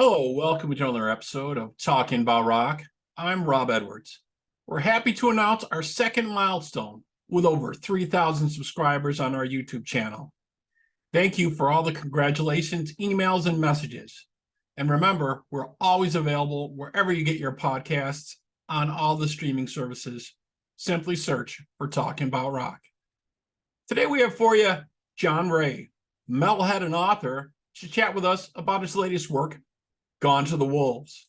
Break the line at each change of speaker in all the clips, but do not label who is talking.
Hello, welcome to another episode of Talking About Rock. I'm Rob Edwards. We're happy to announce our second milestone with over 3,000 subscribers on our YouTube channel. Thank you for all the congratulations, emails, and messages. And remember, we're always available wherever you get your podcasts on all the streaming services. Simply search for Talking About Rock. Today we have for you John Wray, metalhead and author, to chat with us about his latest work, Gone to the Wolves.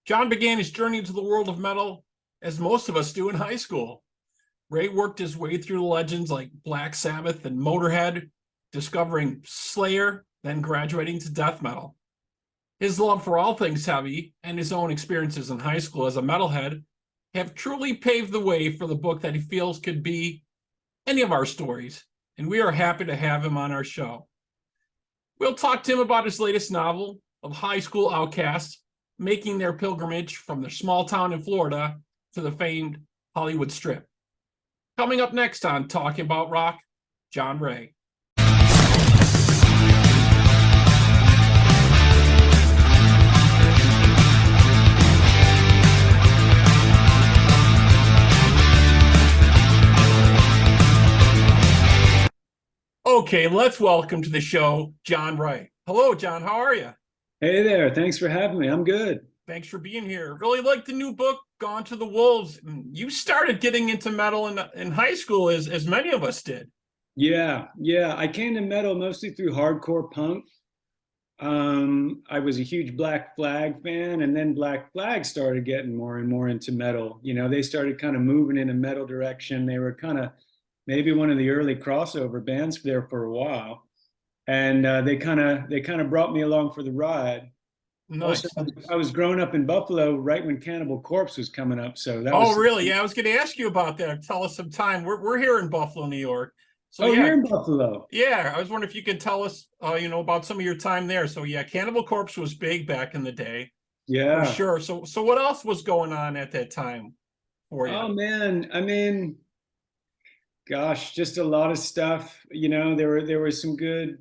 John began his journey into the world of metal as most of us do in high school. Ray worked his way through the legends like Black Sabbath and Motorhead, discovering Slayer, then graduating to death metal. His love for all things heavy and his own experiences in high school as a metalhead have truly paved the way for the book that he feels could be any of our stories, and we are happy to have him on our show. We'll talk to him about his latest novel, of high school outcasts making their pilgrimage from their small town in Florida to the famed Hollywood Strip. Coming up next on Talking About Rock, John Wray. Okay, let's welcome to the show, John Wray. Hello, John. How are you?
Hey there. Thanks for having me. I'm good.
Thanks for being here. Really like the new book, Gone to the Wolves. You started getting into metal in high school, as many of us did.
Yeah. I came to metal mostly through hardcore punk. I was a huge Black Flag fan, and then Black Flag started getting more and more into metal. You know, they started kind of moving in a metal direction. They were kind of maybe one of the early crossover bands there for a while. And they kind of brought me along for the ride.
Nice.
Also, I was growing up in Buffalo right when Cannibal Corpse was coming up, so that
Oh,
was.
really? Yeah, I was going to ask you about that. Tell us some time. We're here in Buffalo, New York. So
Oh,
yeah,
you're in Buffalo.
yeah. I was wondering if you could tell us, about some of your time there. So yeah, Cannibal Corpse was big back in the day, for
Yeah.
sure. So what else was going on at that time for you?
Oh man, I mean, gosh, just a lot of stuff. You know, there were some good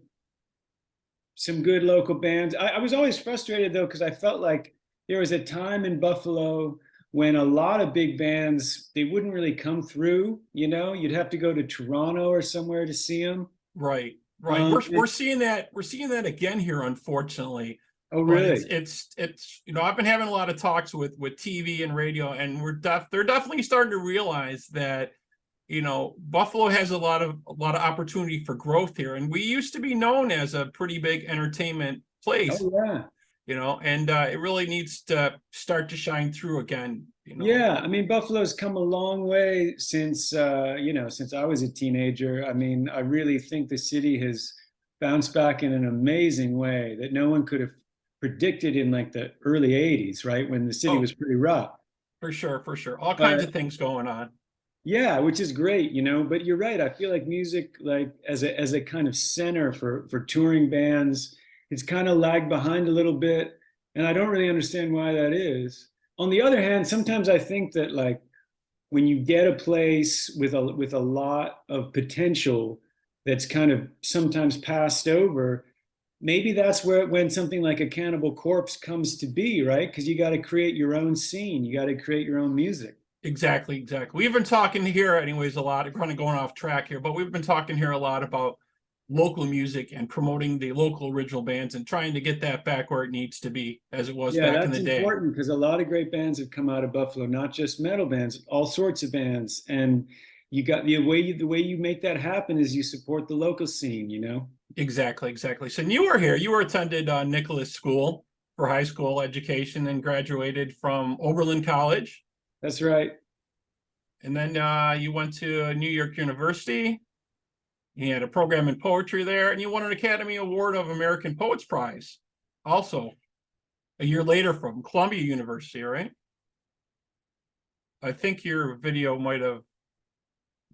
local bands. I was always frustrated though because I felt like there was a time in Buffalo when a lot of big bands they wouldn't really come through. You know, you'd have to go to Toronto or somewhere to see them.
Right. We're seeing that. We're seeing that again here, unfortunately.
Oh,
But
really?
it's I've been having a lot of talks with TV and radio, and they're definitely starting to realize that Buffalo has a lot of opportunity for growth here, and we used to be known as a pretty big entertainment place,
Oh, yeah.
and it really needs to start to shine through again.
Yeah, I mean, Buffalo's come a long way since I was a teenager. I mean, I really think the city has bounced back in an amazing way that no one could have predicted in like the early 80s, right? When the city
Oh,
was pretty rough.
for sure, all kinds of
But
things going on.
yeah, which is great, but you're right. I feel like music, like as a kind of center for touring bands, it's kind of lagged behind a little bit, and I don't really understand why that is. On the other hand, sometimes I think that like when you get a place with a lot of potential that's kind of sometimes passed over, maybe that's where when something like a Cannibal Corpse comes to be, right? Because you got to create your own scene, you got to create your own music.
Exactly. We've been talking here, anyways, a lot. Kind of going off track here, but we've been talking here a lot about local music and promoting the local original bands and trying to get that back where it needs to be, as it was
Yeah,
back in
that's
the day.
important because a lot of great bands have come out of Buffalo, not just metal bands, all sorts of bands. And you got the way you make that happen is you support the local scene.
Exactly. So you were here. You were attended Nicholas School for high school education and graduated from Oberlin College.
That's right.
And then you went to New York University. You had a program in poetry there, and you won an Academy Award of American Poets Prize also a year later from Columbia University, right? I think your video might have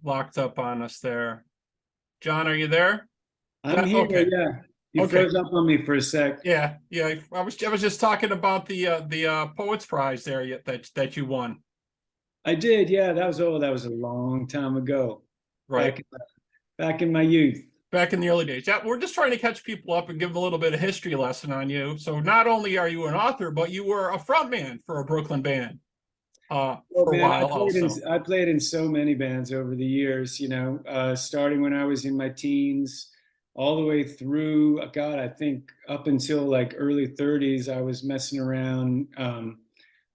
locked up on us there. John, are you there?
I'm here.
Okay.
Yeah. You
Okay.
froze up on me for a sec.
Yeah. I was just talking about the Poets Prize there that you won.
I did. Yeah. That was a long time ago.
Right.
Back in my youth.
Back in the early days. Yeah, we're just trying to catch people up and give a little bit of history lesson on you. So not only are you an author, but you were a frontman for a Brooklyn band
Well,
for a
man,
while also.
I played in so many bands over the years, starting when I was in my teens, all the way through, God, I think up until like early 30s, I was messing around,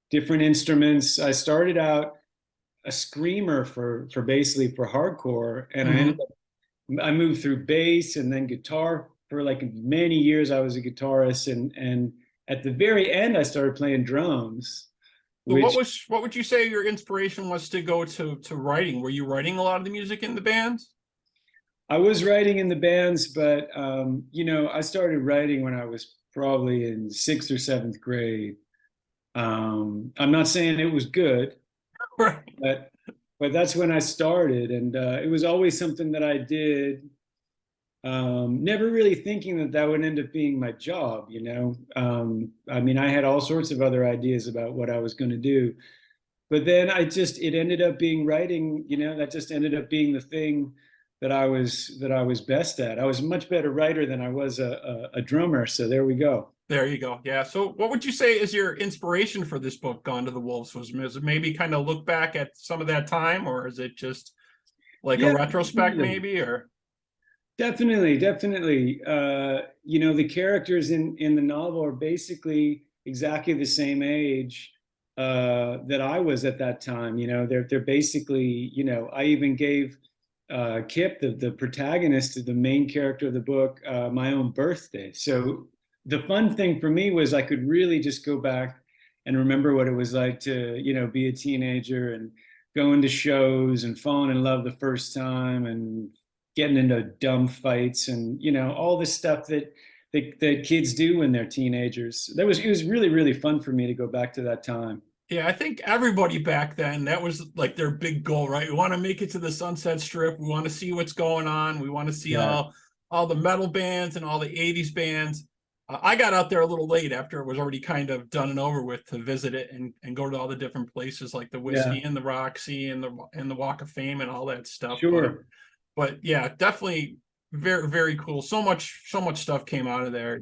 different instruments. I started out a screamer for basically for hardcore, and
Hmm.
I moved through bass and then guitar for like many years. I was a guitarist, and at the very end, I started playing drums,
So
which
what would you say your inspiration was to go to writing? Were you writing a lot of the music in the bands?
I was writing in the bands, but I started writing when I was probably in sixth or seventh grade. I'm not saying it was good,
Right.
but that's when I started, and it was always something that I did. Never really thinking that would end up being my job. I mean, I had all sorts of other ideas about what I was going to do, but then it ended up being writing. That just ended up being the thing that I was best at. I was a much better writer than I was a drummer. So there we go.
There you go. Yeah. So what would you say is your inspiration for this book, Gone to the Wolves? Was it maybe kind of look back at some of that time, or is it just like a
Yeah,
retrospect
definitely.
maybe? Or
Definitely. The characters in the novel are basically exactly the same age that I was at that time. They're basically, I even gave Kip, the protagonist, the main character of the book, my own birthday. So the fun thing for me was I could really just go back and remember what it was like to, be a teenager and going to shows and falling in love the first time and getting into dumb fights and all this stuff that kids do when they're teenagers. It was really really fun for me to go back to that time.
yeah, I think everybody back then, that was like their big goal, right? We want to make it to the Sunset Strip. We want to see what's going on. We want to see
Yeah,
all the metal bands and all the 80s bands. I got out there a little late after it was already kind of done and over with to visit it and go to all the different places like the
yeah,
Whiskey and the Roxy and the Walk of Fame and all that stuff.
sure.
But yeah, definitely very very cool. So much stuff came out of there.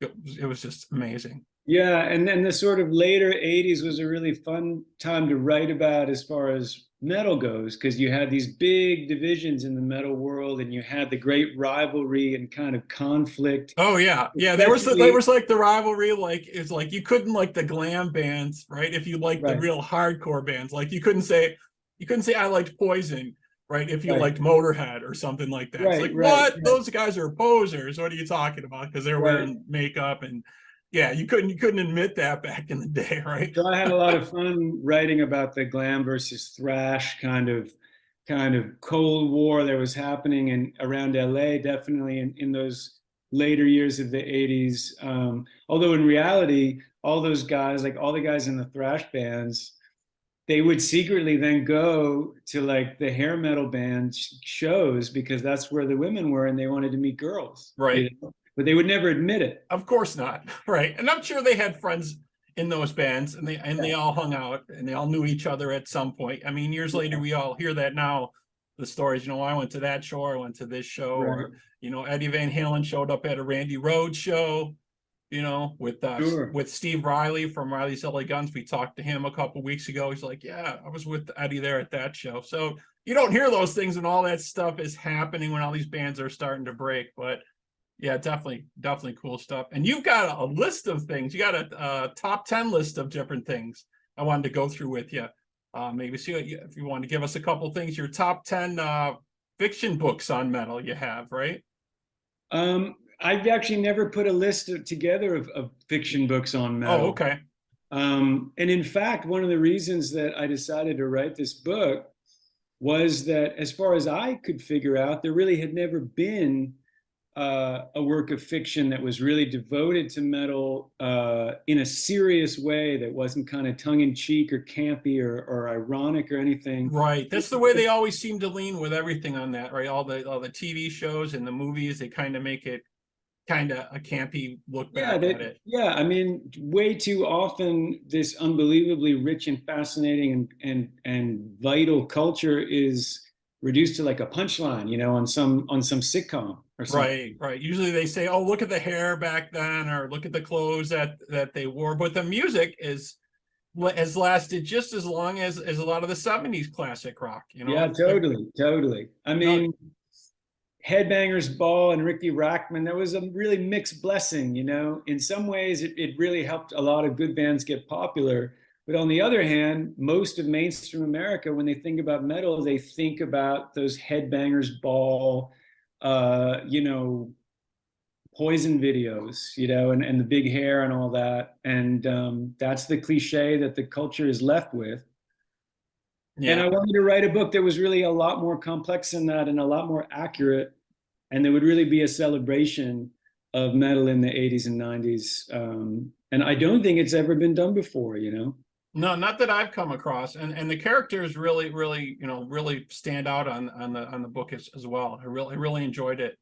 It was just amazing.
Yeah, and then the sort of later 80s was a really fun time to write about as far as metal goes, because you had these big divisions in the metal world and you had the great rivalry and kind of conflict,
Oh yeah, yeah. There
especially
was like the rivalry. Like it's like you couldn't like the glam bands, right? If you like the
right,
real hardcore bands, like you couldn't say I liked Poison, right? If you
right,
liked Motorhead or something like that. It's
right,
like
right,
what?
right,
Those guys are posers. What are you talking about? Because they're
right.
wearing makeup and yeah, you couldn't admit that back in the day, right?
So I had a lot of fun writing about the glam versus thrash kind of Cold War that was happening in around LA, definitely in those later years of the 80s. Although in reality, all those guys, like all the guys in the thrash bands, they would secretly then go to like the hair metal band shows because that's where the women were and they wanted to meet girls,
Right.
but they would never admit it.
Of course not. Right. And I'm sure they had friends in those bands and
Yeah,
they all hung out and they all knew each other at some point. I mean, years later
yeah,
we all hear that now, the stories, I went to that show, I went to this show,
right.
or Eddie Van Halen showed up at a Randy Rhoads show,
Sure.
with Steve Riley from Riley's LA Guns. We talked to him a couple weeks ago. He's like, "Yeah, I was with Eddie there at that show." So you don't hear those things when all that stuff is happening when all these bands are starting to break, but yeah, definitely cool stuff. And you've got a list of things. You got a top 10 list of different things I wanted to go through with you. Maybe see if you want to give us a couple things. Your top 10 fiction books on metal you have, right?
I've actually never put a list together of fiction books on
Oh,
metal.
okay.
And in fact, one of the reasons that I decided to write this book was that, as far as I could figure out, there really had never been a work of fiction that was really devoted to metal in a serious way that wasn't kind of tongue in cheek or campy or ironic or anything.
Right. That's the way they always seem to lean with everything on that, right? All the TV shows and the movies, they kind of make it kind of a campy look
Yeah,
back at it.
I mean, way too often this unbelievably rich and fascinating and vital culture is reduced to like a punchline, on some sitcom or something.
Right. Usually they say, "Oh, look at the hair back then," or "Look at the clothes that they wore." But the music has lasted just as long as a lot of the '70s classic rock.
Yeah, totally. I
No,
mean, Headbangers Ball and Ricky Rackman, that was a really mixed blessing. In some ways, it really helped a lot of good bands get popular. But on the other hand, most of mainstream America, when they think about metal, they think about those Headbangers Ball, Poison videos, and the big hair and all that. And that's the cliche that the culture is left with. And
yeah.
I wanted to write a book that was really a lot more complex than that and a lot more accurate. And there would really be a celebration of metal in the 80s and 90s. And I don't think it's ever been done before.
No, not that I've come across, and the characters really stand out on the book as well. I really enjoyed it.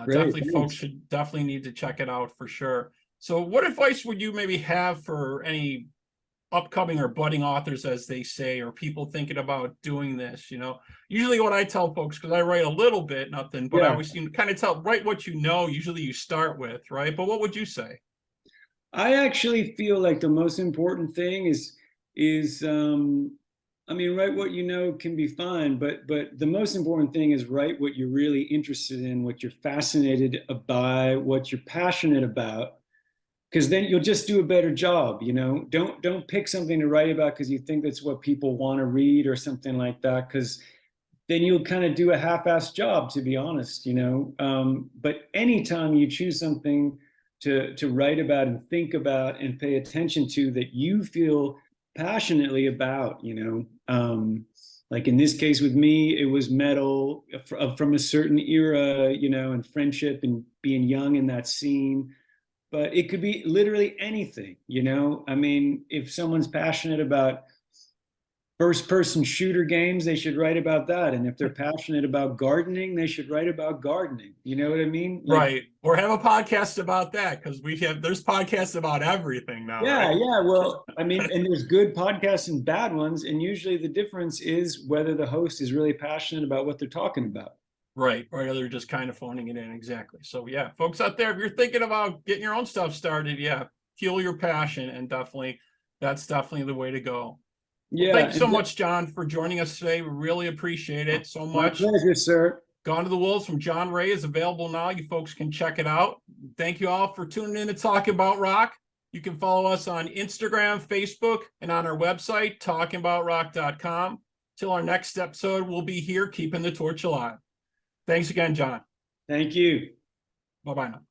Great,
Definitely, folks
thanks.
should definitely need to check it out for sure. So, what advice would you maybe have for any upcoming or budding authors, as they say, or people thinking about doing this? Usually what I tell folks, because I write a little bit, nothing, but I
Yeah,
always seem to kind of write what usually you start with, right? But what would you say?
I actually feel like the most important thing is I mean, write what you know can be fine, but the most important thing is write what you're really interested in, what you're fascinated by, what you're passionate about, because then you'll just do a better job. Don't pick something to write about because you think that's what people want to read or something like that, because then you'll kind of do a half-assed job, to be honest. But anytime you choose something to write about and think about and pay attention to that you feel passionately about, like in this case with me, it was metal from a certain era, and friendship and being young in that scene. But it could be literally anything. I mean, if someone's passionate about first person shooter games, they should write about that. And if they're passionate about gardening, they should write about gardening. You know what I mean? Like,
Right. Or have a podcast about that, because there's podcasts about everything now,
yeah,
right?
yeah. Well, I mean, and there's good podcasts and bad ones. And usually the difference is whether the host is really passionate about what they're talking about.
Right. Or they're just kind of phoning it in. Exactly. So yeah, folks out there, if you're thinking about getting your own stuff started, yeah, fuel your passion, and that's definitely the way to go. Well,
Yeah.
thank you so much, John, for joining us today. We really appreciate it so
My
much.
pleasure, sir.
Gone to the Wolves from John Wray is available now. You folks can check it out. Thank you all for tuning in to Talking About Rock. You can follow us on Instagram, Facebook, and on our website, talkingaboutrock.com. Till our next episode, we'll be here keeping the torch alive. Thanks again, John.
Thank you.
Bye-bye now.